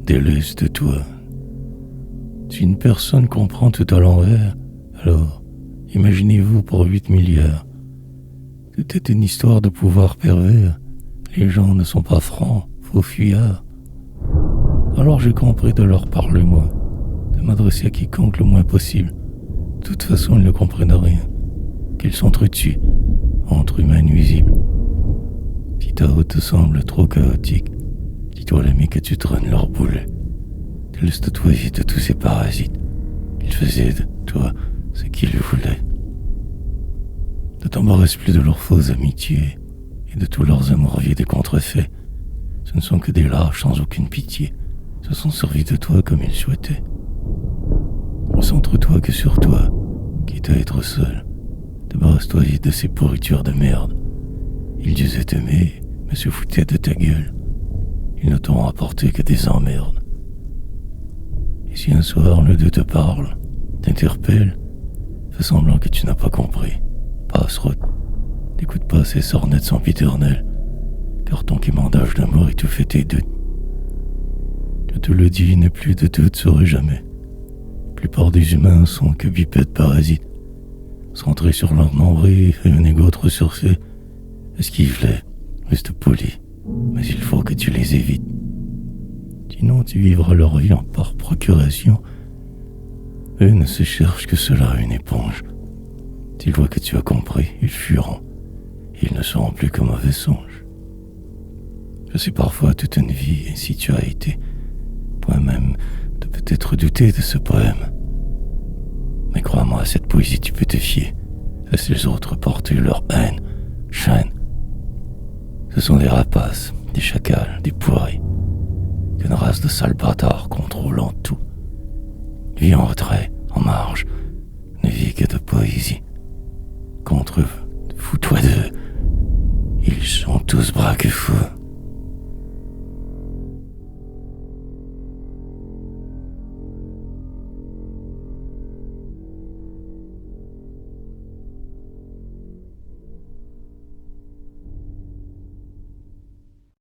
délaisse de toi. Si une personne comprend tout à l'envers, alors imaginez-vous pour 8 milliards. Tout est une histoire de pouvoir pervers. Les gens ne sont pas francs, faux fuyards. Alors j'ai compris de leur parler moi, de m'adresser à quiconque le moins possible. De toute façon, ils ne comprennent rien, qu'ils s'entretuent, entre humains nuisibles. Si ta route te semble trop chaotique, dis-toi l'ami que tu traînes leur boulet. Déleste-toi vite de tous ces parasites. Ils faisaient de toi ce qu'ils voulaient. Ne t'embarrasse plus de leurs fausses amitiés et de tous leurs amours vides et contrefaits. Ce ne sont que des lâches sans aucune pitié. Se sont servis de toi comme ils souhaitaient. Concentre-toi que sur toi, quitte à être seul. Débarrasse-toi vite de ces pourritures de merde. Ils disaient t'aimer, mais se foutaient de ta gueule. Ils ne t'ont apporté que des emmerdes. Et si un soir l'un d'eux te parle, t'interpelle, fais semblant que tu n'as pas compris. Passe-route. N'écoute pas ces sornettes sempiternelles, car ton quémandage d'amour étouffe tes doutes. Je te le dis, n'aie plus de doute sur jamais. La plupart des humains sont que bipèdes parasites, centrés sur leur nombril et un égo trop surfait. Esquive-les, reste poli, mais il faut que tu les évites. Sinon tu vivras leur vie par procuration. Eux ne se cherchent que cela, une éponge. S'ils voient que tu as compris, ils fuiront. Ils ne seront plus que mauvais songes. Je sais parfois toute une vie ainsi tu as été, point même de peut-être douter de ce poème. Mais crois-moi, à cette poésie tu peux te fier. Laisse les autres porter leur haine, chaîne. Ce sont des rapaces, des chacals, des poirés, qu'une race de sales bâtards contrôlant tout. Vis en retrait, en marge, ne vis que de poésie. Contre eux, fous-toi d'eux, ils sont tous braques fous.